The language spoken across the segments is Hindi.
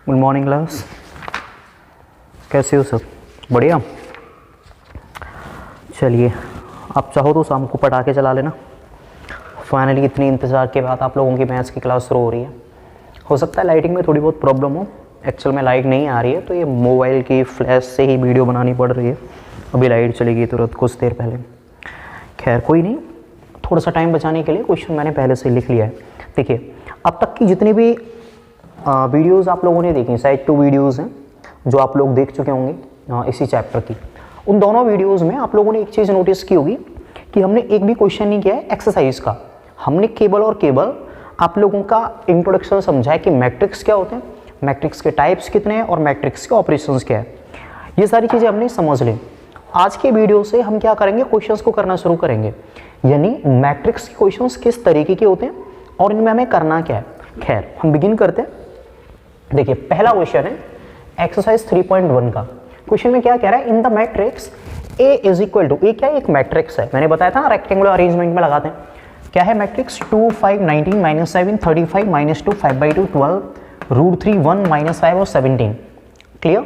गुड मॉर्निंग क्लास, कैसे हो सब? बढ़िया। चलिए, आप चाहो तो शाम को पटाखे चला लेना। फाइनली इतनी इंतज़ार के बाद आप लोगों की मैथ्स की क्लास शुरू हो रही है। हो सकता है लाइटिंग में थोड़ी बहुत प्रॉब्लम हो, एक्चुअल में लाइट नहीं आ रही है, तो ये मोबाइल की फ्लैश से ही वीडियो बनानी पड़ रही है। अभी लाइट चली गई तुरंत कुछ देर पहले। खैर कोई नहीं, थोड़ा सा टाइम बचाने के लिए क्वेश्चन मैंने पहले से लिख लिया है। देखिए, अब तक की जितनी भी वीडियोज़ आप लोगों ने देखी, शायद 2 वीडियोज़ हैं जो आप लोग देख चुके होंगे इसी चैप्टर की। उन दोनों वीडियोज़ में आप लोगों ने एक चीज़ नोटिस की होगी कि हमने एक भी क्वेश्चन नहीं किया है एक्सरसाइज का। हमने केवल और केवल आप लोगों का इंट्रोडक्शन समझा है कि मैट्रिक्स क्या होते हैं, मैट्रिक्स के टाइप्स कितने हैं और मैट्रिक्स के ऑपरेशंस क्या है। ये सारी चीज़ें हमने समझ ली। आज के वीडियो से हम क्या करेंगे, क्वेश्चंस को करना शुरू करेंगे, यानी मैट्रिक्स के क्वेश्चंस किस तरीके के होते हैं और इनमें हमें करना क्या है। खैर हम बिगिन करते हैं। देखिए, पहला क्वेश्चन है एक्सरसाइज 3.1 का। क्वेश्चन में क्या कह रहा है, in the matrix A is equal to, A क्या है, एक मैट्रिक्स है, मैंने बताया था ना रेक्टेंगुलर अरेंजमेंट में लगाते हैं। क्या है मैट्रिक्स, 2 5 19 -7 35 -2 5/2 12 √3 1 -5 और 17। क्लियर।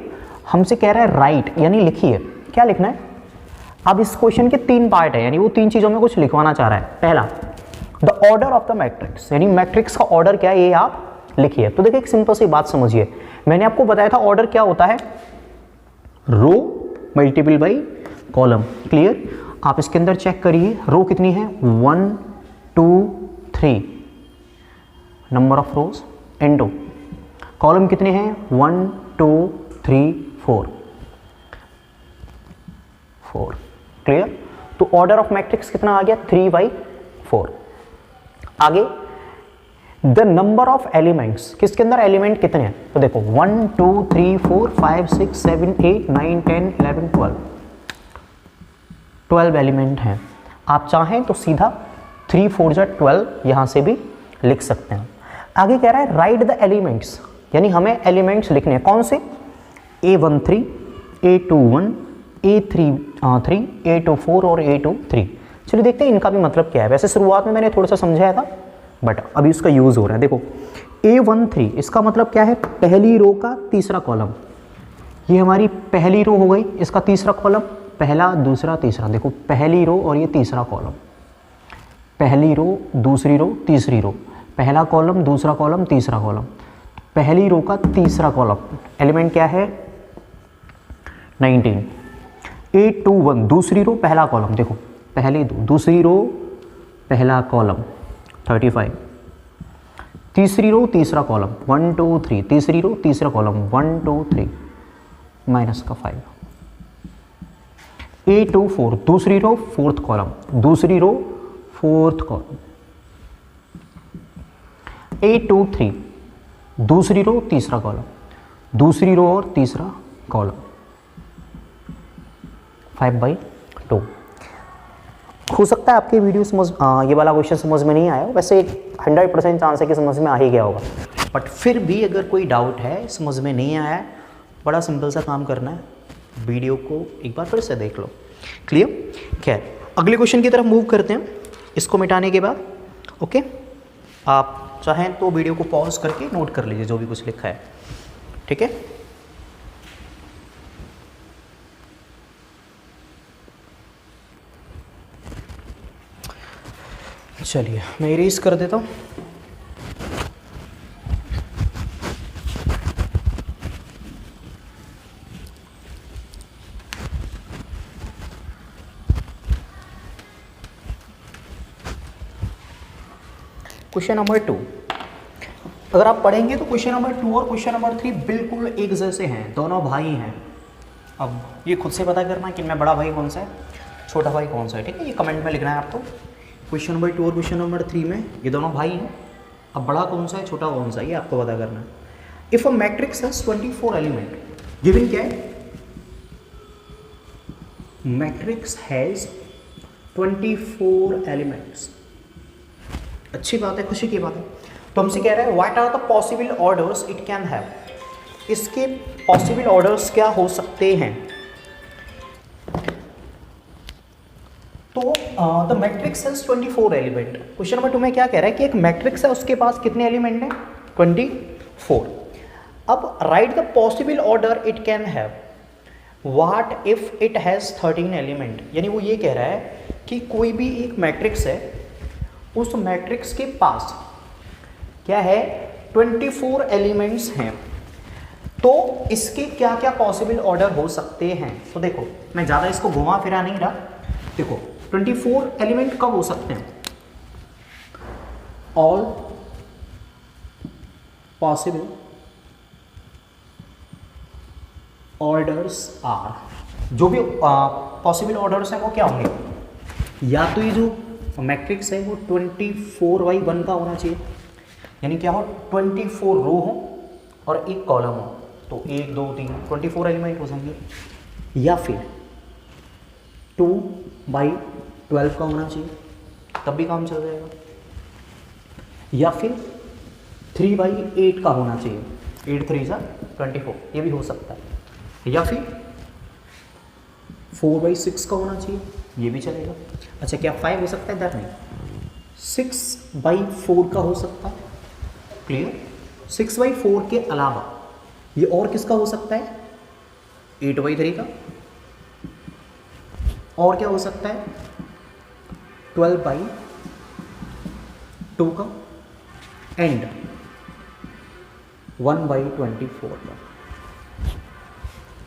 हमसे कह रहा है राइट, यानी लिखिए। क्या लिखना है? अब इस क्वेश्चन के 3 पार्ट है, यानी वो 3 चीजों में कुछ लिखवाना चाह रहा है। पहला, the order of the matrix, यानी मैट्रिक्स का ऑर्डर क्या है ये आप लिखिए। तो देखिए, एक सिंपल सी बात समझिए, मैंने आपको बताया था ऑर्डर क्या होता है, रो मल्टीपल बाई कॉलम। क्लियर। आप इसके अंदर चेक करिए, रो कितनी है, 1 2 3 number of rose into column कितने हैं, 1 2 3 4 4। क्लियर। तो ऑर्डर ऑफ मैट्रिक्स कितना आ गया, 3/4। आगे, द नंबर ऑफ एलिमेंट्स, किसके अंदर एलिमेंट कितने हैं, तो देखो 1 2 3 4 5 6 7 8 9 10 11 12 एलिमेंट हैं। आप चाहें तो सीधा 3 4 जा 12 यहां से भी लिख सकते हैं। आगे कह रहा है राइट द एलिमेंट्स, यानी हमें एलिमेंट्स लिखने हैं। कौन से, A13 A21 A33 A24 और A23। चलिए देखते हैं इनका भी मतलब क्या है। वैसे शुरुआत में मैंने थोड़ा सा समझाया था, बट अभी उसका यूज हो रहा है। देखो A13, इसका मतलब क्या है, पहली रो का तीसरा कॉलम। ये हमारी पहली रो हो गई, इसका तीसरा कॉलम, पहला दूसरा तीसरा। देखो पहली रो और ये तीसरा कॉलम, पहली रो दूसरी रो तीसरी रो, पहला कॉलम दूसरा कॉलम तीसरा कॉलम, पहली रो का तीसरा कॉलम। एलिमेंट क्या है, 19। A21 दूसरी रो पहला कॉलम, देखो पहली दूसरी रो पहला कॉलम 35, तीसरी रो तीसरा कॉलम 1 2 3, तीसरी रो तीसरा कॉलम 1 2 3 माइनस का 5। A24 दूसरी रो फोर्थ कॉलम, दूसरी रो फोर्थ कॉलम। A23 दूसरी रो तीसरा कॉलम, दूसरी रो और तीसरा कॉलम, 5/2। हो सकता है आपके वीडियो समझ ये वाला क्वेश्चन समझ में नहीं आया हो, वैसे 100% चांस है कि समझ में आ ही गया होगा, बट फिर भी अगर कोई डाउट है, समझ में नहीं आया है, बड़ा सिंपल सा काम करना है, वीडियो को एक बार फिर से देख लो। क्लियर। खैर अगले क्वेश्चन की तरफ मूव करते हैं, इसको मिटाने के बाद। ओके, आप चाहें तो वीडियो को पॉज करके नोट कर लीजिए जो भी कुछ लिखा है, ठीक है। चलिए मैं इरेज कर देता हूँ। क्वेश्चन नंबर 2, अगर आप पढ़ेंगे तो क्वेश्चन नंबर 2 और क्वेश्चन नंबर 3 बिल्कुल एक जैसे हैं, दोनों भाई हैं। अब ये खुद से पता करना कि मैं बड़ा भाई कौन सा है, छोटा भाई कौन सा है, ठीक है। ये कमेंट में लिखना है आपको। क्वेश्चन नंबर 2 और क्वेश्चन नंबर 3 में ये दोनों भाई हैं। अब बड़ा कौन सा है, छोटा कौन सा है, ये आपको पता करना है। If a matrix has 24 element, given क्या है, मैट्रिक्स हैज 24 एलिमेंट्स। अच्छी बात है, खुशी की बात है। तो हमसे कह रहा है what are the possible orders it can have, इसके पॉसिबल ऑर्डर्स क्या हो सकते हैं। तो the matrix has 24 element. Question number 2 में क्या कह रहा है कि एक मैट्रिक्स है, उसके पास कितने एलिमेंट हैं, 24। अब right the possible order it can have what if it has 13 element, यानी वो ये कह रहा है कि कोई भी एक मैट्रिक्स है, उस मैट्रिक्स के पास क्या है 24 एलिमेंट्स हैं, तो इसके क्या क्या पॉसिबल ऑर्डर हो सकते हैं। तो देखो मैं ज़्यादा इसको घुमा फिरा नहीं रहा, देखो 24 एलिमेंट कब हो सकते हैं, ऑल पॉसिबल ऑर्डर्स आर, जो भी पॉसिबल ऑर्डर्स हैं वो क्या होंगे, या तो ये जो मैट्रिक्स है वो 24/1 का होना चाहिए, यानी क्या हो 24 रो हो और एक कॉलम हो, तो 1 2 3 24 एलिमेंट हो जाएंगे, या फिर 2/12 का होना चाहिए, तब भी काम चल जाएगा, या फिर 3/8 का होना चाहिए, 8 3 सा 24, ये भी हो सकता है, या फिर 4/6 का होना चाहिए, ये भी चलेगा। अच्छा क्या 5 हो सकता है, इधर नहीं, 6/4 का हो सकता है, क्लियर। 6/4 के अलावा ये और किसका हो सकता है, 8/3 का, और क्या हो सकता है 12/2 का, एंड 1/24 का,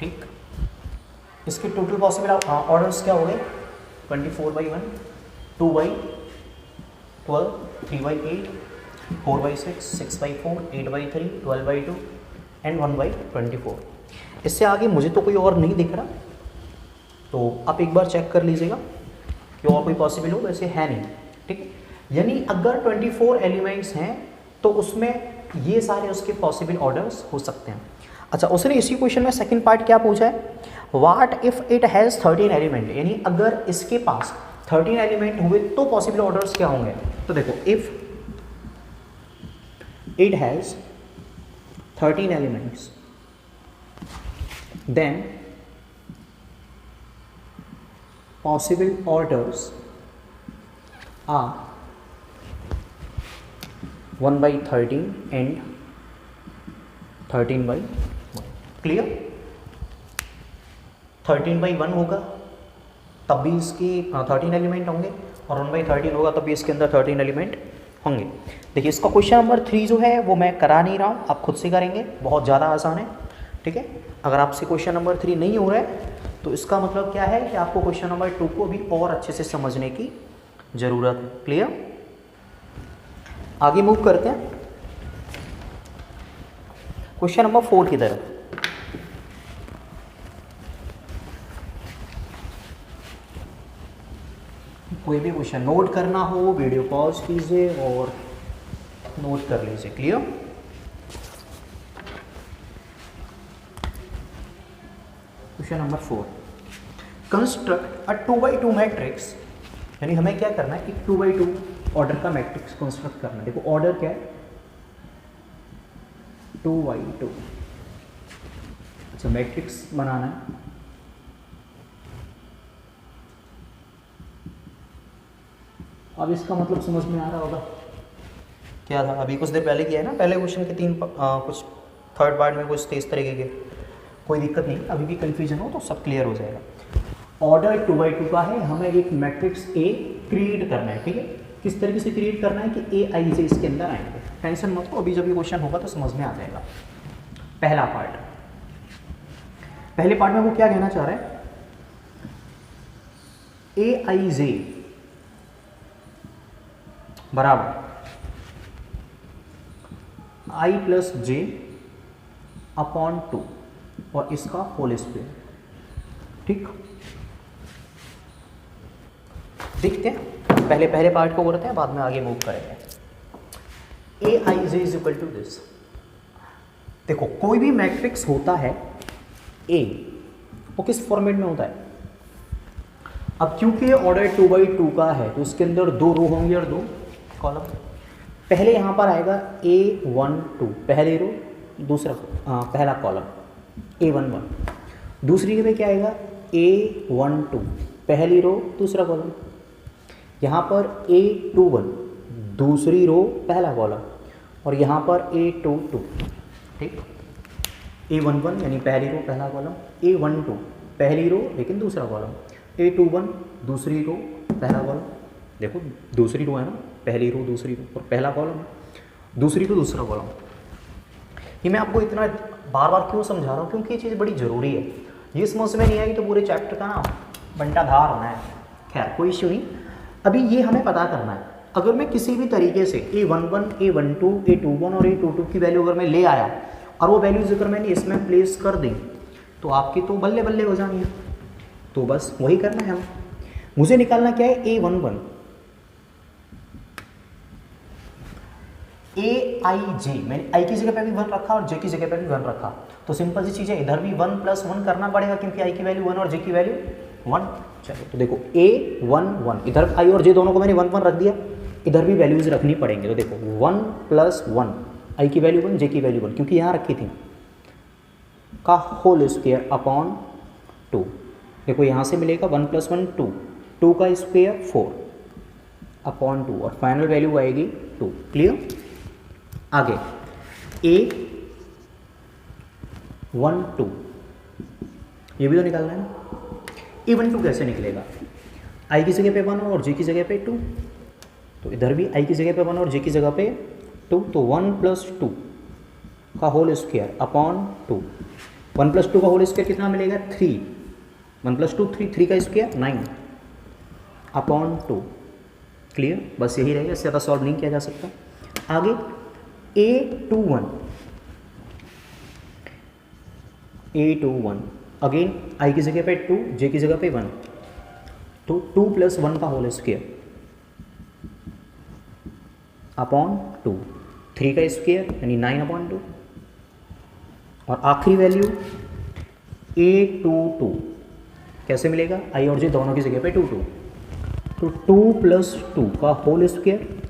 ठीक। इसके टोटल पॉसिबल ऑर्डर्स क्या हो गए, 24/1, 2/12, 3/8, 4/6, 6/4, 8/3, 12/2 एंड 1/24। इससे आगे मुझे तो कोई और नहीं दिख रहा, तो आप एक बार चेक कर लीजिएगा कि और कोई पॉसिबल हो, वैसे है नहीं, ठीक है। यानी अगर 24 एलिमेंट्स हैं तो उसमें ये सारे उसके पॉसिबल ऑर्डर्स हो सकते हैं। अच्छा उसने इसी क्वेश्चन में सेकंड पार्ट क्या पूछा है, what if it has 13 element, यानी अगर इसके पास 13 एलिमेंट हुए तो पॉसिबल ऑर्डर्स क्या होंगे। तो देखो if it has 13 elements then possible orders are 1/13 and 13/1, clear. 13/1 होगा तब भी इसकी 13 एलिमेंट होंगे, और 1/13 होगा तब भी इसके अंदर 13 एलिमेंट होंगे। देखिए इसका क्वेश्चन नंबर 3 जो है वो मैं करा नहीं रहा हूँ, आप खुद से करेंगे, बहुत ज़्यादा आसान है, ठीक है। अगर आपसे क्वेश्चन नंबर 3 नहीं हो रहा है तो इसका मतलब क्या है कि आपको क्वेश्चन नंबर 2 को भी और अच्छे से समझने की ज़रूरत है, क्लियर। आगे मूव करते हैं क्वेश्चन नंबर 4 की तरफ। कोई भी क्वेश्चन नोट करना हो वीडियो पॉज कीजिए और नोट कर लीजिए, clear. Question number 4, construct a 2/2 matrix, यानी हमें क्या करना है, एक 2/2 ऑर्डर का मैट्रिक्स कंस्ट्रक्ट करना है। देखो ऑर्डर क्या है, 2/2, अच्छा मैट्रिक्स बनाना है। अब इसका मतलब समझ में आ रहा होगा क्या था, अभी कुछ देर पहले किया है ना, पहले क्वेश्चन के 3 कुछ थर्ड पार्ट में कुछ इस तरीके के, कोई दिक्कत नहीं, अभी भी कन्फ्यूजन हो तो सब क्लियर हो जाएगा। ऑर्डर 2/2 का है, हमें एक मैट्रिक्स ए क्रिएट करना है, ठीक है। किस तरीके से क्रिएट करना है कि ए आई जे इसके अंदर आएंगे, टेंशन मत लो, अभी जब ये क्वेश्चन होगा तो समझ में आ जाएगा। पहला पार्ट, पहले पार्ट में वो क्या कहना चाह रहा है, ए आई जे बराबर आई प्लस जे अपॉन 2 और इसका होल स्क्वायर, ठीक। देखते हैं, पहले पार्ट को करते हैं, बाद में आगे मूव करेंगे। ए I J is equal to this. देखो कोई भी मैट्रिक्स होता है ए, वो किस फॉर्मेट में होता है, अब क्योंकि ऑर्डर 2/2 का है तो इसके अंदर 2 रो होंगी और 2 कॉलम। पहले यहाँ पर आएगा A12 पहली रो, दूसरा पहला कॉलम A11, दूसरी में क्या आएगा A12 पहली रो दूसरा कॉलम, यहाँ पर A21 दूसरी रो पहला कॉलम, और यहाँ पर A22, ठीक। A11 यानी पहली रो पहला कॉलम, A12 पहली रो लेकिन दूसरा कॉलम, A21 दूसरी रो पहला कॉलम, देखो दूसरी रो है ना, पहली रो दूसरी रो और पहला कॉलम, दूसरी रो दूसरा कॉलम। ये मैं आपको इतना बार बार क्यों समझा रहा हूँ, क्योंकि ये चीज़ बड़ी ज़रूरी है। ये समझ में नहीं आएगी तो पूरे चैप्टर का ना बंटाधार होना है। खैर कोई इश्यू नहीं, अभी ये हमें पता करना है। अगर मैं किसी भी तरीके से A11, A12, A21 और A22 की वैल्यू अगर मैं ले आया और वो वैल्यूज अगर मैंने इसमें प्लेस कर दी तो आपकी तो बल्ले बल्ले हो जानी है। तो बस वही करना है हमें। मुझे निकालना क्या है, A11 AIJ, मैंने I की जगह पे भी 1 रखा और J की जगह पे भी 1 रखा, तो सिंपल सी चीज़ है, इधर भी 1 + 1 करना पड़ेगा क्योंकि I की वैल्यू 1 और J की वैल्यू 1। चलो तो देखो A11, इधर I और J दोनों को मैंने 1 1 रख दिया, इधर भी वैल्यूज रखनी पड़ेंगे। तो देखो 1 + 1, I की वैल्यू 1, J की वैल्यू 1, क्योंकि यहाँ रखी थी, का होल स्क्वायर अपॉन 2। देखो यहाँ से मिलेगा 1 + 1 2, 2 का स्क्वायर 4 अपॉन 2 और फाइनल वैल्यू आएगी 2। क्लियर। आगे A12 ये भी तो निकालना है ना। A12 कैसे निकलेगा, I की जगह पे 1 और J की जगह पे 2, तो इधर भी I की जगह पे 1 और J की जगह पे 2, तो 1 + 2 का होल स्क्वायर अपॉन 2। 1 + 2 का होल स्क्वायर कितना मिलेगा, 3। 1 + 2 3, 3 का स्क्वायर 9 अपॉन 2। क्लियर, बस यही रहेगा, इससे ज़्यादा सॉल्व नहीं किया जा सकता। आगे A21 अगेन I की जगह पे 2, J की जगह पे 1, तो 2 + 1 का होल स्क्वायर अपॉन 2, 3 का स्क्वायर यानी 9/2 और आखिरी वैल्यू A22 कैसे मिलेगा, I और J दोनों की जगह पे 2 2, तो 2 + 2 का होल स्क्वायर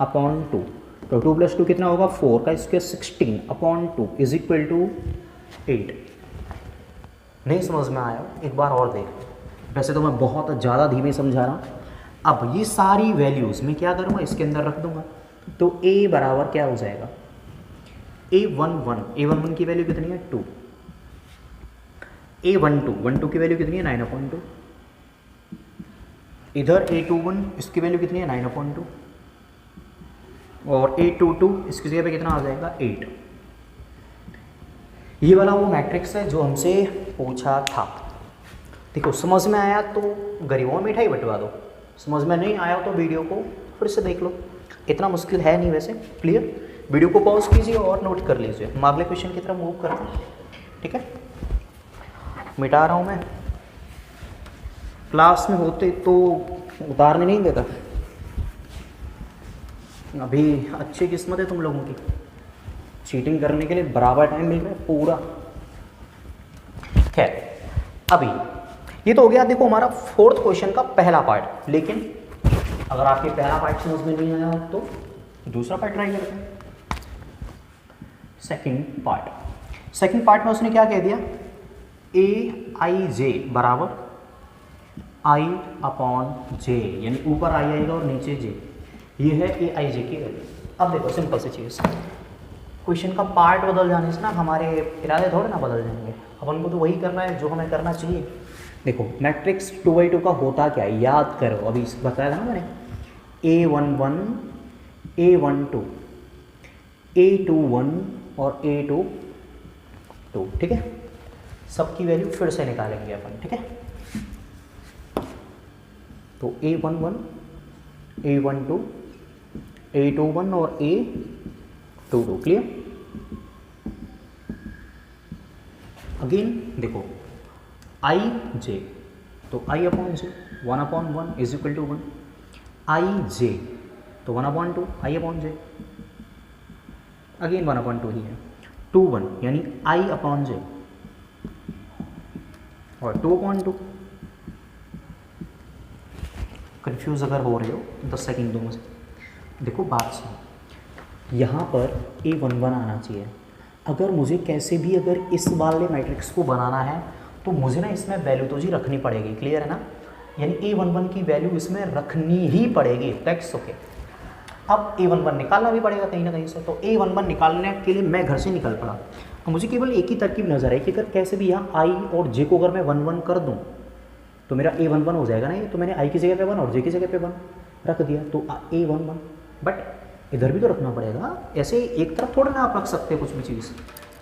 अपॉन 2, तो 2 + 2 कितना होगा, 4 का स्क्वायर 16/2 = 8। नहीं समझ में आया, एक बार और देख। वैसे तो मैं बहुत ज़्यादा धीमे समझा रहा हूँ। अब ये सारी वैल्यूज़ मैं क्या करूँगा, इसके अंदर रख दूँगा, तो A बराबर क्या हो जाएगा, A11 की वैल्यू कितनी है 2, A12 की वैल्यू कितनी है 9/2, इधर A21 इसकी वैल्यू कितनी है 9/2 और A22 इसकी जगह पे कितना आ जाएगा 8। ये वाला वो मैट्रिक्स है जो हमसे पूछा था। देखो समझ में आया तो गरीबों में मिठाई बंटवा दो, समझ में नहीं आया तो वीडियो को फिर से देख लो, इतना मुश्किल है नहीं वैसे। क्लियर, वीडियो को पॉज कीजिए और नोट कर लीजिए, हम अगले क्वेश्चन की तरफ मूव करते हैं। ठीक है, मिटा रहा हूँ मैं, क्लास में होते तो उतारने नहीं देता। अभी अच्छी किस्मत है तुम लोगों की, चीटिंग करने के लिए बराबर टाइम मिल रहा है पूरा। खैर अभी ये तो हो गया, देखो हमारा 4th क्वेश्चन का पहला पार्ट। लेकिन अगर आपके पहला पार्ट समझ में नहीं आया तो दूसरा पार्ट ट्राई करते हैं। सेकंड पार्ट में उसने क्या कह दिया, AIJ बराबर I/J, यानी ऊपर I आएगा और नीचे J, ये है AIJ की वैल्यू। अब देखो सिंपल सी चीज़, क्वेश्चन का पार्ट बदल जाने से ना हमारे इरादे थोड़े ना बदल जाएंगे, अपन को तो वही करना है जो हमें करना चाहिए। देखो मैट्रिक्स 2x2 का होता क्या है, याद करो, अभी बताया था ना मैंने, A11, A12, A21 और A22। ठीक है, सबकी वैल्यू फिर से निकालेंगे अपन। ठीक है, तो A11, A12, A21 और A22। क्लियर। अगेन देखो IJ, तो I/J 1/1 = 1, IJ तो 1/2 I/J, अगेन 1/2 ही है, 2/1 यानी I/J और 2/2। कंफ्यूज अगर हो रहे हो 10 सेकंड दो में से देखो, बात सुनो, यहाँ पर A11 आना चाहिए। अगर मुझे कैसे भी अगर इस वाले मैट्रिक्स को बनाना है तो मुझे ना इसमें वैल्यू तो जी रखनी पड़ेगी। क्लियर है ना, यानी A11 की वैल्यू इसमें रखनी ही पड़ेगी। That's okay. अब A11 निकालना भी पड़ेगा कहीं ना कहीं से, तो A11 निकालने के लिए मैं घर से निकल पड़ा। तो मुझे केवल एक ही तरकीब नज़र है कि अगर कैसे भी यहाँ आई और जे को अगर मैं 1 1 कर दूँ तो मेरा A11 हो जाएगा ना ये। तो मैंने आई की जगह पे 1 और जे की जगह पे 1 रख दिया, तो A11। बट इधर भी तो रखना पड़ेगा, ऐसे एक तरफ थोड़ा ना आप रख सकते कुछ भी चीज़,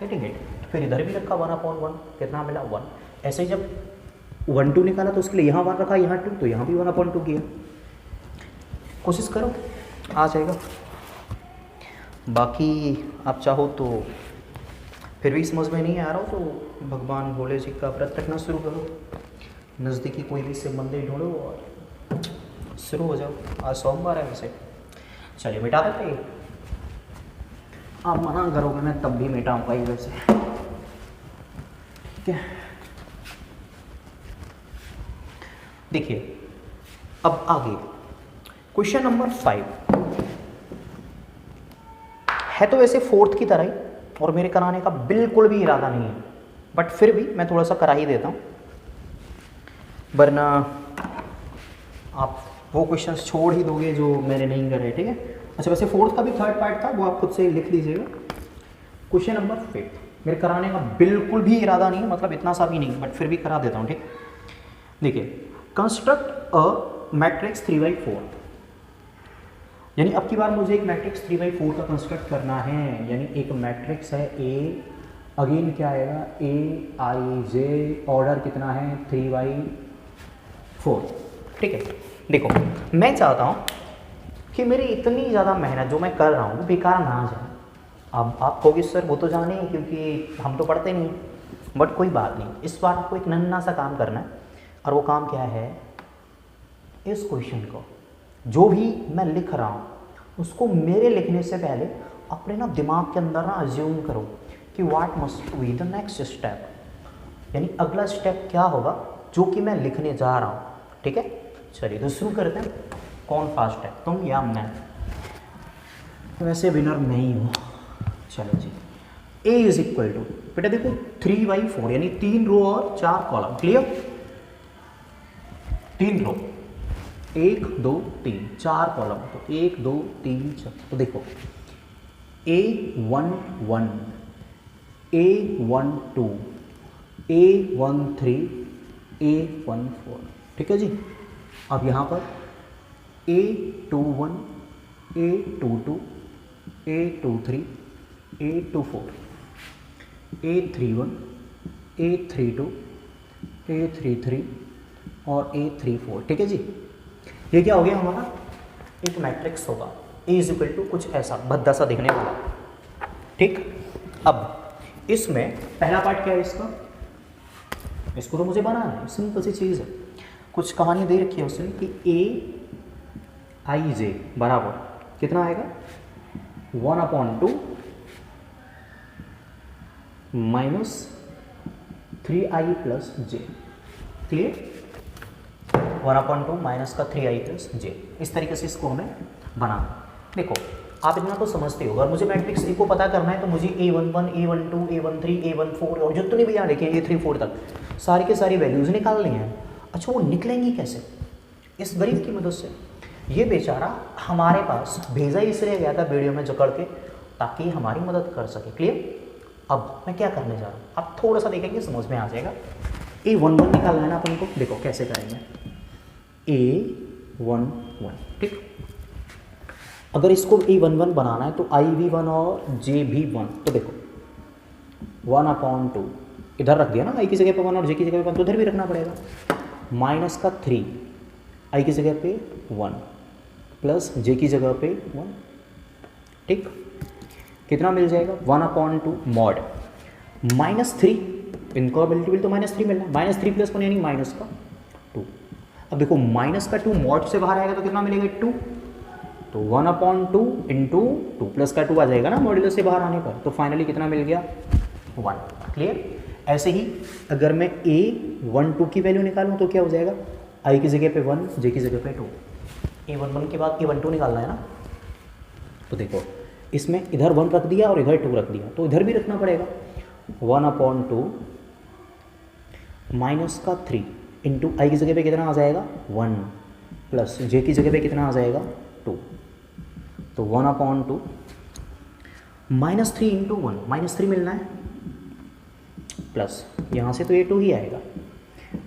गेटिंग इट। फिर इधर भी रखा 1/1, कितना मिला 1। ऐसे ही जब 1 2 निकाला तो उसके लिए यहाँ 1 रखा, यहाँ 2, तो यहाँ भी 1/2 किया। कोशिश करो आ जाएगा। बाकी आप चाहो तो फिर भी समझ में नहीं आ रहा हो तो भगवान भोले जी का व्रत रखना शुरू करो, नज़दीकी कोई भी शिव मंदिर ढूंढो और शुरू हो जाओ। आज सोमवार है वैसे, चलिए मिटा देते हैं। आप मना करोगे मैं तब भी मिटाऊंगा ही वैसे, ठीक है। देखिए अब आगे क्वेश्चन नंबर 5 है तो वैसे 4th की तरह ही, और मेरे कराने का बिल्कुल भी इरादा नहीं है, बट फिर भी मैं थोड़ा सा करा ही देता हूँ, वरना आप वो क्वेश्चंस छोड़ ही दोगे जो मैंने नहीं करे, ठीक है। अच्छा वैसे 4th का भी 3rd पार्ट था, वो आप खुद से लिख लीजिएगा। क्वेश्चन नंबर 5 मेरे कराने का बिल्कुल भी इरादा नहीं है, मतलब इतना सा भी नहीं, बट फिर भी करा देता हूँ, ठीक। देखिए कंस्ट्रक्ट अ मैट्रिक्स 3/4, यानी अब की बार मुझे एक मैट्रिक्स 3/4 का कंस्ट्रक्ट करना है। यानी एक मैट्रिक्स है A, अगेन क्या आएगा A I J, ऑर्डर कितना है 3/4, ठीक है। देखो मैं चाहता हूँ कि मेरी इतनी ज़्यादा मेहनत जो मैं कर रहा हूँ बेकार ना जाए। अब आप कहोगे सर वो तो जाने ही, क्योंकि हम तो पढ़ते नहीं, बट कोई बात नहीं, इस बार आपको एक नन्हा सा काम करना है, और वो काम क्या है, इस क्वेश्चन को जो भी मैं लिख रहा हूँ उसको मेरे लिखने से पहले अपने ना दिमाग के अंदर ना अज्यूम करो कि what must be the next step, यानी अगला स्टेप क्या होगा जो कि मैं लिखने जा रहा हूँ, ठीक है। चलिए तो शुरू करते हैं। कौन फास्ट है, तुम या मैं? वैसे विनर मैं ही हूँ। चलो जी, A इज इक्वल टू, बेटा देखो 3/4 यानी 3 रो और 4 कॉलम, क्लियर। 3 रो 1 2 3, 4 कॉलम, तो 1 2 3 4। तो देखो A11, A12, A13, A14, ठीक है जी। अब यहाँ पर A21, A22, A23, A24, A31, A32, A33 और A34, ठीक है जी। ये क्या हो गया हमारा, एक मैट्रिक्स होगा A इज इक्वल टू कुछ ऐसा भद्दा सा दिखने वाला, ठीक। अब इसमें पहला पार्ट क्या है इसका, इसको तो मुझे बनाना है, सिंपल सी चीज़ है। कुछ कहानी दे रखी है उसने कि A I J बराबर कितना आएगा 1/2 minus 3I plus J, clear. 1/2 minus का 3I प्लस J, इस तरीके से इसको हमें बनाना। देखो आप इतना तो समझते हो, अगर मुझे मैट्रिक्स A को पता करना है तो मुझे A11, A12, A13, A14 और जितने भी यहाँ लिखे A34 तक सारी के सारी वैल्यूज़ निकालनी हैं। अच्छा वो निकलेंगी कैसे, इस गरीब की मदद से। ये बेचारा हमारे पास भेजा ही इसलिए गया था वीडियो में जकड़ के, ताकि हमारी मदद कर सके, क्लियर। अब मैं क्या करने जा रहा हूँ, आप थोड़ा सा देखेंगे समझ में आ जाएगा। A11 निकालना है ना अपन को, देखो कैसे करेंगे। A11, ठीक। अगर इसको A11 बनाना है तो I भी 1 और J भी 1, तो देखो 1/2 इधर रख दिया ना, I की जगह पे 1 और J की जगह पे 1, तो इधर भी रखना पड़ेगा। माइनस का 3 I की जगह पे 1 प्लस J की जगह पे 1, ठीक। कितना मिल जाएगा 1/2 मॉड -3, इनको मल्टीपल तो -3 मिलना है, -3 + 1 यानी माइनस का 2। अब देखो माइनस का 2 मॉड से बाहर आएगा तो कितना मिलेगा 2, तो 1/2 इंटू 2 प्लस का 2 आ जाएगा ना मॉड्यूलस से बाहर आने पर, तो फाइनली कितना मिल गया 1, क्लियर। ऐसे ही अगर मैं A12 की वैल्यू निकालूं तो क्या हो जाएगा, I की जगह पे 1, J की जगह पे 2, A11 के बाद A12 निकालना है ना, तो देखो इसमें इधर 1 रख दिया और इधर 2 रख दिया, तो इधर भी रखना पड़ेगा 1/2 माइनस का 3 इंटू I की जगह पे कितना आ जाएगा 1 प्लस J की जगह पे कितना आ जाएगा 2, तो 1/2 -3 इंटू 1, -3 मिलना है प्लस यहाँ से तो ये 2 ही आएगा।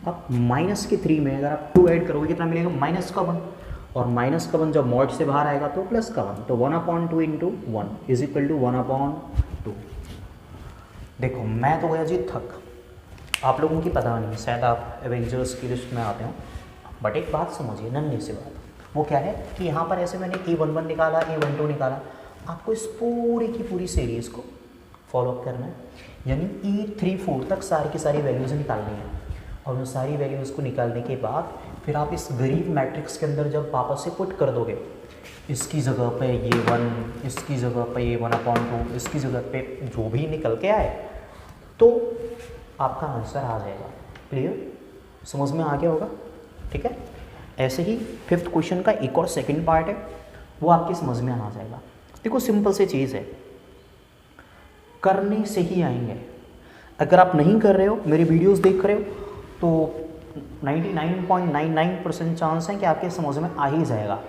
अब माइनस के 3 में अगर आप 2 ऐड करोगे कितना मिलेगा, माइनस का 1, और माइनस का 1 जब मॉड से बाहर आएगा तो प्लस का 1, तो 1/2 इंटू 1 इज इक्वल टू 1/2। देखो मैं तो गया जी थक, आप लोगों की पता नहीं, शायद आप एवेंजर्स की लिस्ट में आते हो, बट एक बात समझिए, नन्ही सी बात, वो क्या है कि यहाँ पर ऐसे मैंने E11 निकाला, E12 निकाला, आपको इस पूरी की पूरी सीरीज़ को फॉलोअप करना है, यानी E34 तक सारी की सारी वैल्यूज़ निकालनी है, और उन सारी वैल्यूज़ को निकालने के बाद फिर आप इस गरीब मैट्रिक्स के अंदर जब वापस से पुट कर दोगे, इसकी जगह पे ये 1, इसकी जगह पे ये 1/2, इसकी जगह पे जो भी निकल के आए, तो आपका आंसर आ जाएगा। क्लियर, समझ में आ गया होगा? ठीक है, ऐसे ही 5th क्वेश्चन का एक और सेकंड पार्ट है, वो आपकी समझ में आ जाएगा। देखो सिंपल सी चीज़ है, करने से ही आएंगे। अगर आप नहीं कर रहे हो, मेरी वीडियोस देख रहे हो, तो 99.99% चांस है कि आपके समझ में आ ही जाएगा।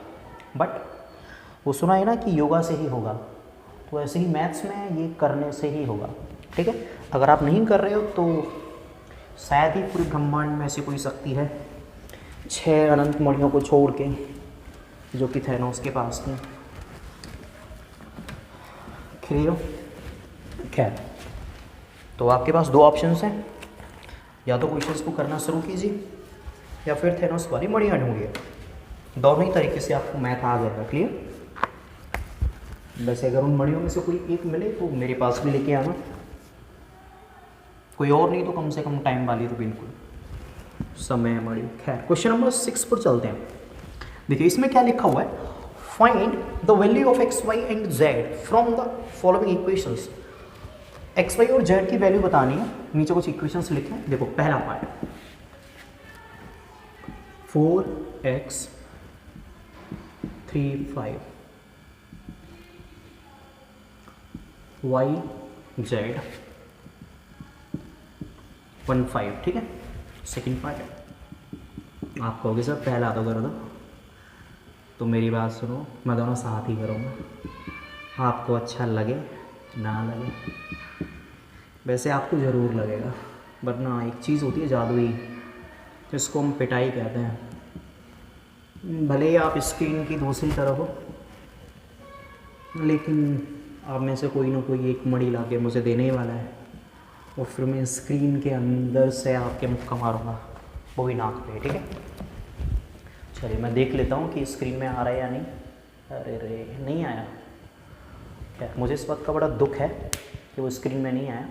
बट वो सुना है ना कि योगा से ही होगा, तो ऐसे ही मैथ्स में ये करने से ही होगा। ठीक है, अगर आप नहीं कर रहे हो तो शायद ही पूरे ब्रह्मांड में ऐसी कोई शक्ति है 6 अनंत मणियों को छोड़ के जो कि थैनोस के पास थी। क्लियर? खैर, तो आपके पास 2 ऑप्शंस हैं, या तो क्वेश्चंस को करना शुरू कीजिए या फिर थैनोस वाली मणियाँ ढूंढिए। दोनों ही तरीके से आपको मैथ आ जाएगा। क्लियर? वैसे अगर उन मणियों में से कोई एक मिले तो मेरे पास भी लेके आना, कोई और नहीं तो कम से कम टाइम वाली तो बिल्कुल समय मणि। खैर, क्वेश्चन नंबर 6 पर चलते हैं। देखिए इसमें क्या लिखा हुआ है, find the value of x y and z from the following equations. X y और जेड की वैल्यू बतानी है, नीचे कुछ इक्वेशंस लिखे हैं। देखो पहला पार्ट 4x 3 5 y z 1 5, ठीक है। सेकंड पार्ट है, आप कहोगे सर पहला तो कर दो, तो मेरी बात सुनो, मैं दोनों साथ ही करूँगा, आपको अच्छा लगे ना लगे। वैसे आपको ज़रूर लगेगा, वरना एक चीज़ होती है जादुई, जिसको हम पिटाई कहते हैं। भले ही आप स्क्रीन की दूसरी तरफ हो, लेकिन आप में से कोई ना कोई एक मणि ला के मुझे देने ही वाला है, और फिर मैं स्क्रीन के अंदर से आपके मुक्का मारूंगा, वो भी नाक पे। ठीक है, चलिए मैं देख लेता हूँ कि स्क्रीन में आ रहा है या नहीं। अरे रे, नहीं आया। खैर, मुझे इस बात का बड़ा दुख है कि वो स्क्रीन में नहीं आया,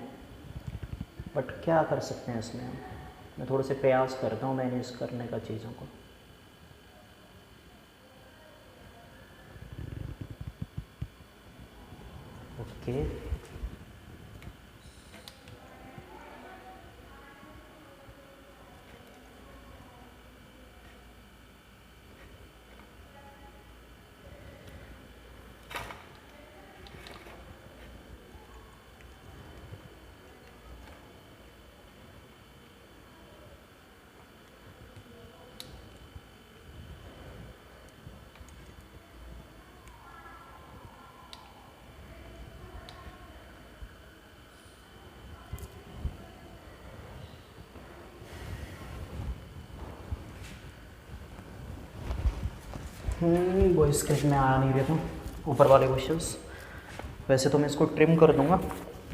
बट क्या कर सकते हैं इसमें हम। मैं थोड़े से प्रयास करता हूँ मैनेज करने का चीज़ों को। ओके, वो स्क्रिप्ट में आ नहीं रहे थे ऊपर वाले क्वेश्चंस। वैसे तो मैं इसको ट्रिम कर दूंगा,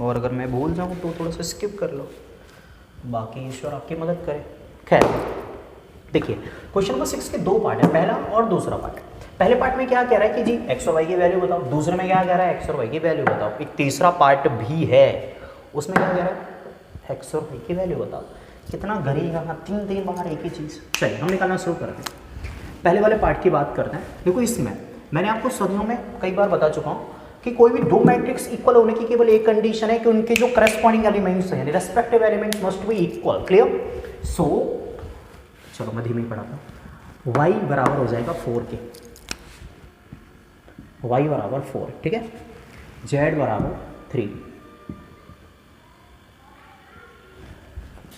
और अगर मैं भूल जाऊँ तो थोड़ा सा स्किप कर लो, बाकी ईश्वर आपकी मदद करे। खैर, देखिए क्वेश्चन नंबर 6 के 2 पार्ट है, पहला और दूसरा पार्ट। पहले पार्ट में क्या कह रहा है कि जी एक्स और वाई की वैल्यू बताओ, दूसरे में क्या कह रहा है एक्स और वाई की वैल्यू बताओ, एक तीसरा पार्ट भी है, उसमें क्या कह रहा है एक्स और वाई की वैल्यू बताओ। कितना गरीब है, 3 बार एक ही चीज़। चलिए हम निकालना शुरू करते हैं। पहले वाले पार्ट की बात करते हैं। देखो इसमें मैंने आपको सदियों में कई बार बता चुका हूँ कि कोई भी 2 मैट्रिक्स इक्वल होने की केवल एक कंडीशन है कि उनके जो करस्पॉन्डिंग एलिमेंट्स हैं, respective elements must be equal. Clear? So चलो मैं धीमे पढ़ाता हूँ। y बराबर हो जाएगा 4 के, y बराबर 4, ठीक है। z बराबर 3।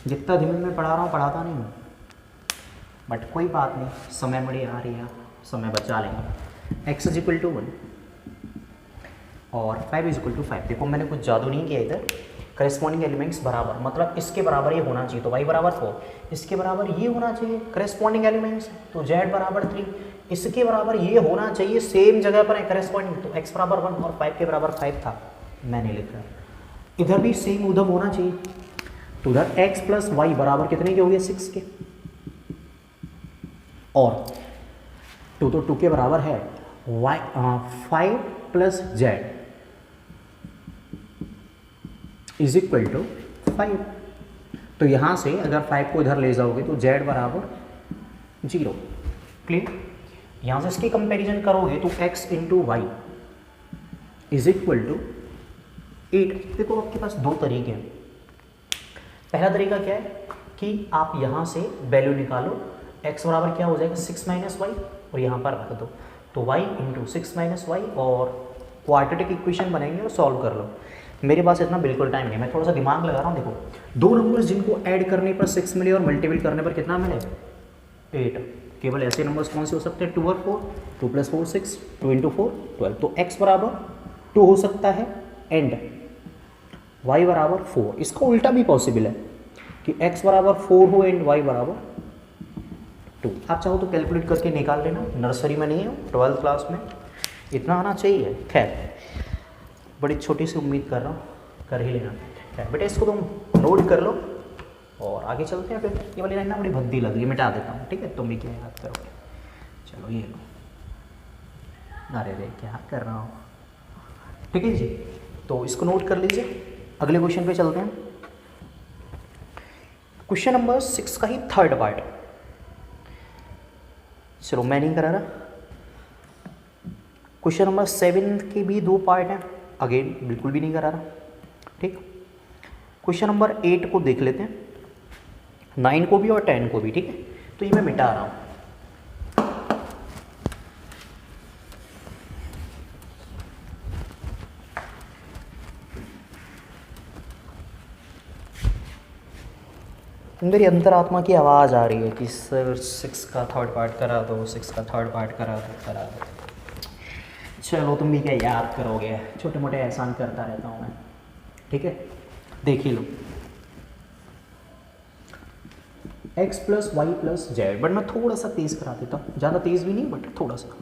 जितना धीमे में पढ़ा रहा हूँ, पढ़ाता नहीं हूँ, बट कोई बात नहीं, समय बड़ी आ रही है, समय बचा लेंगे। x इज इक्वल टू 1 और 5 इज इक्वल टू 5। देखो मैंने कुछ जादू नहीं किया इधर, करेस्पॉन्डिंग एलिमेंट्स बराबर, मतलब इसके बराबर ये होना चाहिए, तो y बराबर 4, इसके बराबर ये होना चाहिए करेस्पॉन्डिंग एलिमेंट्स, तो z बराबर 3, इसके बराबर ये होना चाहिए, सेम जगह पर है करेस्पॉन्डिंग, तो x बराबर 1 और 5 के बराबर 5 था, मैंने लिखा। इधर भी सेम उधर होना चाहिए, तो उधर x प्लस वाई बराबर कितने के हो गए 6 के, और 2 तो 2 के बराबर है, y 5 plus z is equal to 5। तो यहां से अगर 5 को इधर ले जाओगे तो z बराबर 0, क्लियर। यहां से इसकी कंपैरिजन करोगे तो x into y is equal to 8। देखो आपके पास दो तरीके हैं। पहला तरीका क्या है कि आप यहां से वैल्यू निकालो, x बराबर क्या हो जाएगा 6 माइनस वाई, और यहां पर रख दो, तो y इंटू 6 माइनस वाई, और क्वाड्रेटिक इक्वेशन बनेंगे और सॉल्व कर लो। मेरे पास इतना बिल्कुल टाइम नहीं, मैं थोड़ा सा दिमाग लगा रहा हूँ। देखो दो नंबर्स जिनको ऐड करने पर 6 मिले और मल्टीपल करने पर कितना मिले 8, केवल ऐसे नंबर्स कौन से हो सकते हैं 2 और 4, 2 प्लस 4 6, 2 इंटू 4 12, तो x बराबर 2 हो सकता है एंड y बराबर 4। इसका उल्टा भी पॉसिबल है कि x बराबर 4 हो एंड y बराबर 2। आप चाहो तो कैलकुलेट करके निकाल लेना, नर्सरी में नहीं हो 12th क्लास में इतना आना चाहिए। खैर बड़ी छोटी सी उम्मीद कर रहा हूँ, कर ही लेना। खैर बेटा इसको तुम नोट कर लो और आगे चलते हैं। फिर ये वाली लाइन ना बड़ी भद्दी लग रही है, मिटा देता हूँ, ठीक है। तुम भी क्या याद करोगे, चलो ये लो, अरे रे क्या कर रहा हूँ, ठीक है जी। तो इसको नोट कर लीजिए, अगले क्वेश्चन पे चलते हैं। क्वेश्चन नंबर 6 का ही थर्ड पार्ट, चलो मैं नहीं करा रहा। क्वेश्चन नंबर 7 के भी 2 पार्ट हैं, अगेन बिल्कुल भी नहीं करा रहा, ठीक। क्वेश्चन नंबर 8 को देख लेते हैं, 9 को भी और 10 को भी, ठीक है। तो ये मैं मिटा रहा हूँ। मेरी अंतरात्मा की आवाज़ आ रही है कि सर 6 का थर्ड पार्ट करा दो, 6 का थर्ड पार्ट करा दो। चलो तुम भी क्या याद करोगे, छोटे मोटे एहसान करता रहता हूँ मैं, ठीक है। देख ही लो, x plus y plus z, but मैं थोड़ा सा तेज करा देता हूँ, ज़्यादा तेज भी नहीं बट थोड़ा सा।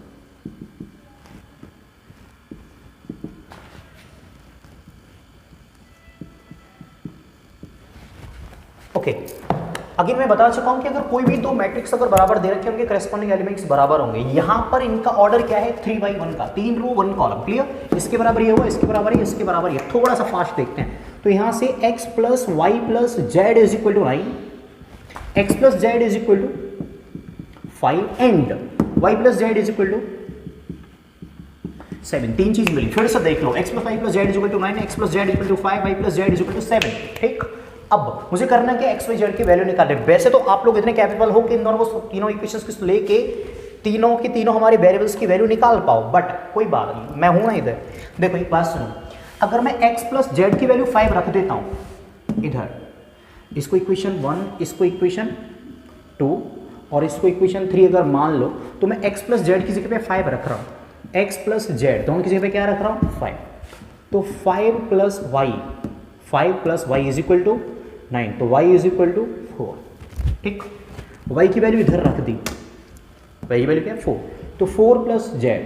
ओके अगेन मैं बता चुका हूं कि अगर कोई भी दो मैट्रिक्स अगर बराबर दे रखे होंगे, करेस्पॉन्डिंग एलिमेंट्स बराबर होंगे। यहां पर इनका ऑर्डर क्या है 3/1 का, 3 रो 1 कॉलम, क्लियर। इसके बराबर ये हुआ, इसके बराबर ये, इसके बराबर ये। थोड़ा सा फास्ट देखते हैं। तो यहां से x plus y plus z is equal to 9, x plus z is equal to 5 and y plus z is equal to 7। तीन चीज मिली, फिर से देख लो, x plus y plus z is equal to 9, x plus z equal to 5, y plus z is equal to 7, ठीक। अब मुझे करना है कि एक्स वाई जेड की वैल्यू निकालने। वैसे तो आप लोग इतने कैपेबल हो कि इन दोनों को तीनों इक्वेशंस को लेके तीनों की तीनों हमारे वेरिएबल्स की वैल्यू निकाल पाओ, बट कोई बात नहीं, मैं हूं ना इधर। देखो एक बात सुनो, अगर मैं x प्लस जेड की वैल्यू 5 रख देता हूं इधर, इसको इक्वेशन 1, इसको इक्वेशन 2 और इसको इक्वेशन 3 अगर मान लो, तो मैं x प्लस जेड की जगह पे 5 रख रहा हूं, x प्लस जेड दोनों की जगह पे क्या रख रहा हूं 5। तो 5 plus y is equal to 9, तो y इज इक्वल टू 4, ठीक। y की वैल्यू इधर रख दी, y की वैल्यू क्या है 4, तो 4 प्लस जेड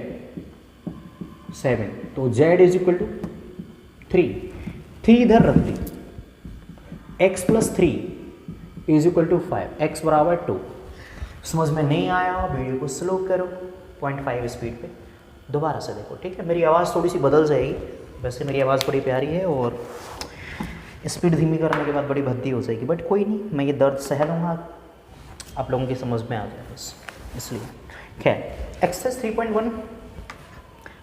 7, तो z इज इक्वल टू 3 इधर रख दी, x plus 3 is equal to 5, x बराबर 2। समझ में नहीं आया वीडियो को स्लो करो 0.5 स्पीड पे, दोबारा से देखो, ठीक है। मेरी आवाज़ थोड़ी सी बदल जाएगी, वैसे मेरी आवाज़ बड़ी प्यारी है और स्पीड धीमी करने के बाद बड़ी भद्दी हो जाएगी, बट कोई नहीं, मैं ये दर्द सह लूँगा, आप लोगों की समझ में आ जाए बस, इसलिए। खैर एक्सरसाइज 3.1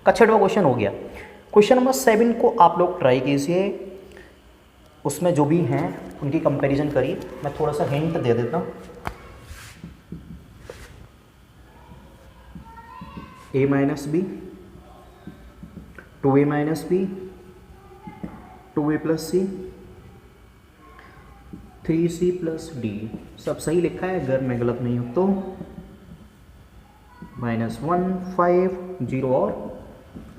का 6वां क्वेश्चन हो गया। क्वेश्चन नंबर 7 को आप लोग ट्राई कीजिए, उसमें जो भी हैं उनकी कंपैरिजन करिए। मैं थोड़ा सा हिंट दे देता हूँ, a minus b, 2a minus b, 2a plus c, 3c plus d, सब सही लिखा है, अगर मैं गलत नहीं हूँ तो। -1 5 0 और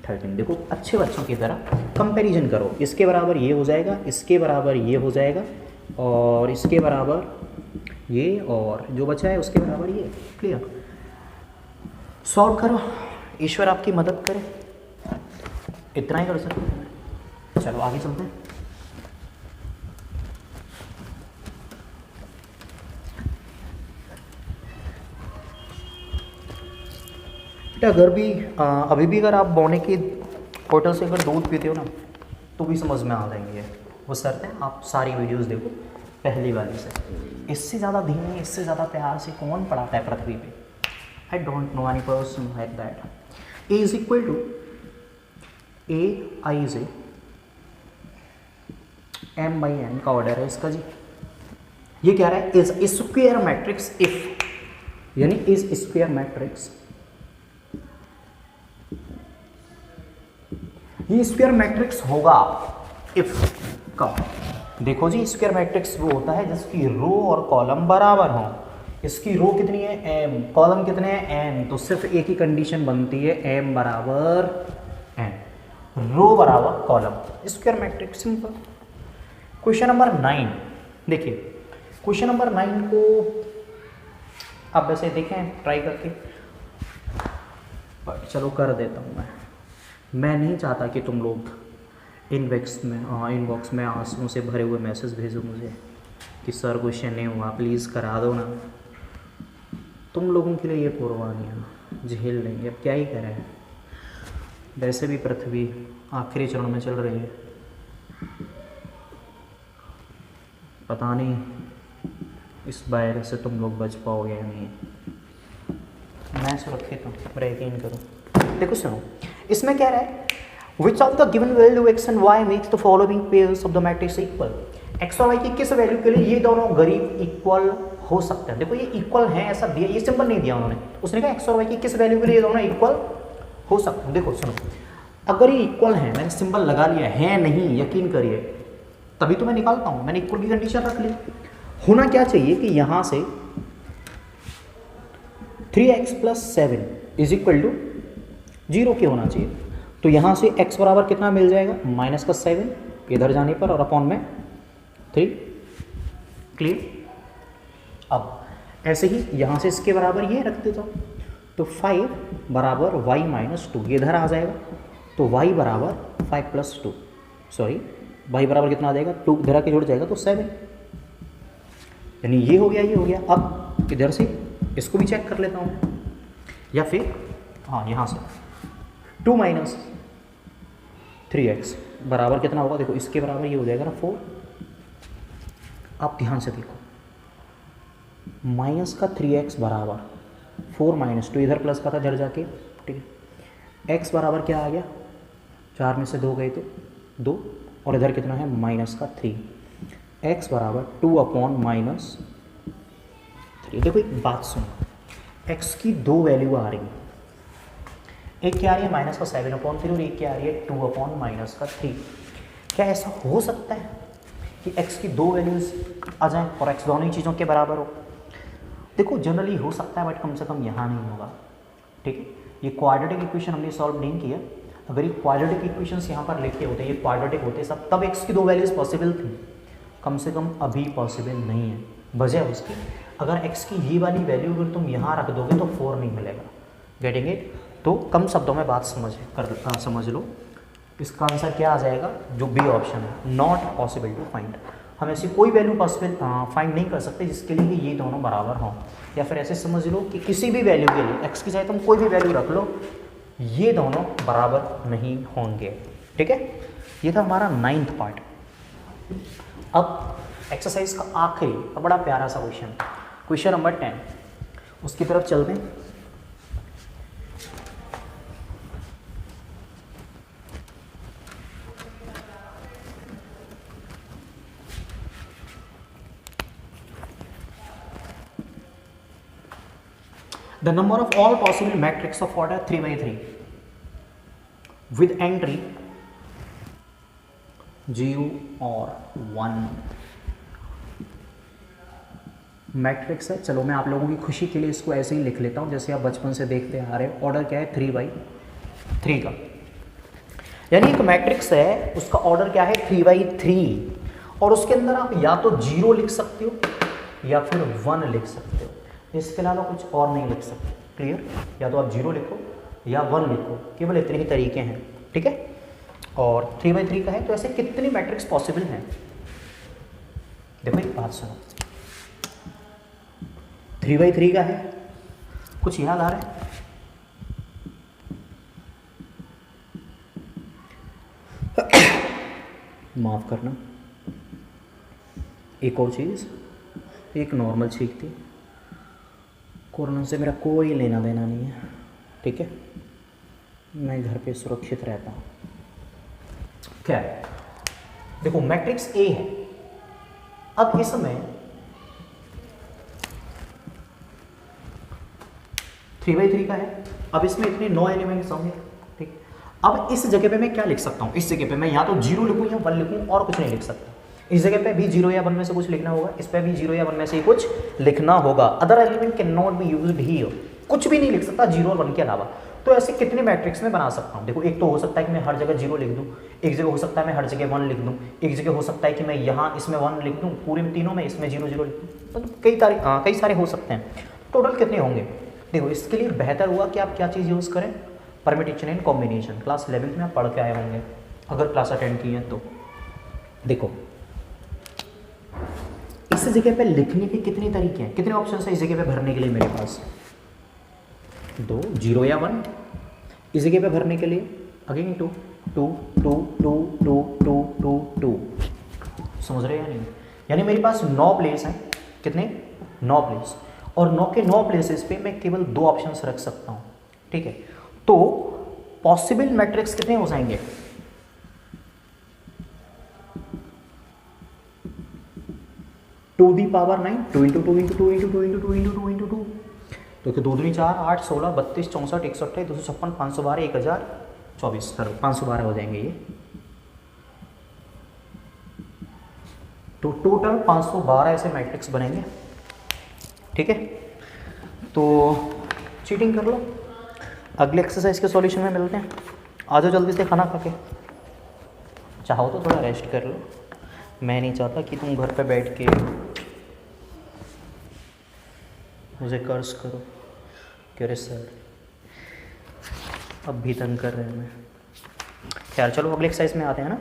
13। देखो अच्छे बच्चों की तरह कंपैरिजन करो, इसके बराबर ये हो जाएगा, इसके बराबर ये हो जाएगा, और इसके बराबर ये, और जो बचा है उसके बराबर ये। क्लियर? सॉल्व करो, ईश्वर आपकी मदद करे, इतना ही कर सकते हैं। चलो आगे चलते हैं। अगर भी अभी भी अगर आप बौने की बोतल से अगर दूध पीते हो ना तो भी समझ में आ जाएंगे। वो शर्त है आप सारी वीडियोस देखो पहली वाली से। इससे ज़्यादा धीमे, इससे ज़्यादा प्यार से कौन पढ़ाता है पृथ्वी पे? I don't know any person like that. A is equal to A I J M by N का ऑर्डर है इसका जी। ये कह रहा है इज स्क्वायर मैट्रिक्स इफ, यानी इज स्क्वायर मैट्रिक्स, ये स्क्वायर मैट्रिक्स होगा इफ का। देखो जी स्क्वायर मैट्रिक्स वो होता है जिसकी रो और कॉलम बराबर हों। इसकी रो कितनी है? एम, कॉलम कितने हैं? एन। तो सिर्फ एक ही कंडीशन बनती है, एम बराबर एन, रो बराबर column, square matrix, simple. Question number 9 देखिए, क्वेश्चन नंबर 9 को आप वैसे देखें ट्राई करके, चलो कर देता हूँ मैं नहीं चाहता कि तुम लोग इनबॉक्स में आंसुओं से भरे हुए मैसेज भेजो मुझे कि सर क्वेश्चन नहीं हुआ, प्लीज़ करा दो ना। तुम लोगों के लिए ये कुर्बानियाँ झेल लेंगे, अब क्या ही करें। वैसे भी पृथ्वी आखिरी चरण में चल रही है, पता नहीं इस वायरस से तुम लोग बच पाओगे या नहीं। मैं सुरक्षित हूँ, यकीन करो। देखो सुनो, इसमें क्या रहा है, which of the given value x and y makes the following pairs of the matrix equal. X और वाई की किस वैल्यू के लिए ये दोनों गरीब इक्वल हो सकते हैं? देखो ये इक्वल है ऐसा दिया, ये सिंपल नहीं दिया उन्होंने, उसने कहा एक्स और वाई की किस वैल्यू के लिए ये दोनों इक्वल हो सकते हैं। देखो सुनो, अगर ये इक्वल है, मैंने सिंबल लगा लिया है, नहीं यकीन करिए तभी तो मैं निकालता हूँ, मैंने इक्वल की कंडीशन रख ली। होना क्या चाहिए कि यहाँ से 3x + 7 इज इक्वल टू 0 के होना चाहिए। तो यहाँ से x बराबर कितना मिल जाएगा? -7 इधर जाने पर, और अपॉन में 3। क्लियर? अब ऐसे ही यहाँ से इसके बराबर ये रख देता हूँ, तो 5 बराबर y - 2 इधर आ जाएगा, तो y बराबर 5 + 2, सॉरी y बराबर कितना आ जाएगा? 2 इधर आके जुड़ जाएगा तो 7, यानी ये हो गया, ये हो गया। अब इधर से इसको भी चेक कर लेता हूँ, या फिर हाँ यहाँ से 2 - 3x बराबर कितना होगा? देखो इसके बराबर ये हो जाएगा ना 4। आप ध्यान से देखो, माइनस का 3x बराबर 4 - 2, इधर प्लस का था इधर जाके, ठीक है। x बराबर क्या आ गया? 4 में से 2 गए तो 2, और इधर कितना है? -3। x बराबर 2/-3। देखो एक बात सुनो, x की 2 वैल्यू आ रही है, एक क्या आ रही है -7/3 और एक क्या आ रही है 2/-3। क्या ऐसा हो सकता है कि x की 2 वैल्यूज आ जाएं और x दोनों ही चीज़ों के बराबर हो? देखो जनरली हो सकता है, बट कम से कम यहाँ नहीं होगा, ठीक है। ये क्वाड्रेटिक इक्वेशन हमने सॉल्व नहीं किया, अगर ये क्वाड्रेटिक इक्वेशंस यहाँ पर लिखे होते, ये क्वाड्रेटिक होते सब, तब x की 2 वैल्यूज पॉसिबल थी, कम से कम अभी पॉसिबल नहीं है। वजह उसकी, अगर x की ये वाली वैल्यू अगर तुम यहाँ रख दोगे तो 4 नहीं मिलेगा। Getting it? तो कम शब्दों में बात समझ लो, इसका आंसर क्या आ जाएगा? जो बी ऑप्शन है, नॉट पॉसिबल टू फाइंड। हम ऐसी कोई वैल्यू पॉसिबल फाइंड नहीं कर सकते जिसके लिए ये दोनों बराबर हों। या फिर ऐसे समझ लो कि किसी भी वैल्यू के लिए, x की चाहे तुम कोई भी वैल्यू रख लो, ये दोनों बराबर नहीं होंगे, ठीक है। ये था हमारा 9th पार्ट। अब एक्सरसाइज का आखिरी और बड़ा प्यारा सा क्वेश्चन, क्वेश्चन नंबर 10, उसकी तरफ चलते हैं। The number of all possible matrix of order 3/3 with entry 0 और 1 मैट्रिक्स है। चलो मैं आप लोगों की खुशी के लिए इसको ऐसे ही लिख लेता हूँ जैसे आप बचपन से देखते आ रहे हो। ऑर्डर क्या है? 3/3 का। यानी एक मैट्रिक्स है, उसका ऑर्डर क्या है 3/3, और उसके अंदर आप या तो 0 लिख सकते हो या फिर 1 लिख सकते हो, इसके अलावा कुछ और नहीं लिख सकते। क्लियर? या तो आप 0 लिखो या 1 लिखो, केवल इतने ही तरीके हैं। ठीक है, और 3/3 का है, तो ऐसे कितनी मैट्रिक्स पॉसिबल हैं? देखो एक बात सुनो, 3/3 का है, कुछ याद आ रहा है? माफ करना, एक और चीज़, एक नॉर्मल छींक थी, कोरोना से मेरा कोई लेना देना नहीं है। ठीक है, मैं घर पे सुरक्षित रहता हूँ। क्या है? देखो मैट्रिक्स ए है, अब इसमें 3/3 का है, अब इसमें इतने 9 एलिमेंट्स होंगे। ठीक, अब इस जगह पे मैं क्या लिख सकता हूँ? इस जगह पे मैं या तो 0 लिखूँ या 1 लिखूँ, और कुछ नहीं लिख सकता। इस जगह पे भी 0 या 1 में से कुछ लिखना होगा, इस पे भी 0 या 1 में से कुछ लिखना होगा। Other element can not be used here, कुछ भी नहीं लिख सकता 0 और 1 के अलावा। तो ऐसे कितने मैट्रिक्स में बना सकता हूँ? देखो एक तो हो सकता है कि मैं हर जगह 0 लिख दूँ, एक जगह हो सकता है मैं हर जगह 1 लिख दूँ, एक जगह हो सकता है कि मैं यहाँ इसमें 1 लिख दूँ, पूरे तीनों में इसमें 0 0 लिख दूँ। तो कई सारे हो सकते हैं। टोटल कितने होंगे? देखो इसके लिए बेहतर हुआ कि आप क्या चीज़ यूज़ करें, परम्यूटेशन एंड कॉम्बिनेशन। क्लास 11 में आप पढ़ के आए होंगे अगर क्लास अटेंड की है तो। देखो इस जगह पे लिखने के कितने तरीके हैं, कितने ऑप्शन है इस जगह पे भरने के लिए? मेरे पास 2, 0 या 1। इस जगह पे भरने के लिए अगेन 2 2 2 2 2 2 2 2। समझ रहे हैं या नहीं? यानी मेरे पास 9 प्लेस हैं। कितने? 9 प्लेस, और 9 के 9 प्लेसेस पे मैं केवल 2 ऑप्शंस रख सकता हूँ। ठीक है, तो पॉसिबल मैट्रिक्स कितने हो जाएंगे? 2 the power 9, 2 into 2 into 2 into 2 into 2 into 2 into 2, तो 2 दूनी 4, 8, 16, 32, 64, 128, 256, 512, 1024, सर 512 हो जाएंगे ये। तो टोटल 512 ऐसे मैट्रिक्स बनेंगे। ठीक है, तो चीटिंग कर लो। अगले एक्सरसाइज के सॉल्यूशन में मिलते हैं। आ जाओ जल्दी से खाना खा के, चाहो तो थोड़ा रेस्ट कर लो। मैं नहीं चाहता कि तुम घर पे बैठ के मुझे कर्ज करो कि अरे सर अब भी तंग कर रहे हैं। मैं खैर चलो अगले एक्सरसाइज में आते हैं ना।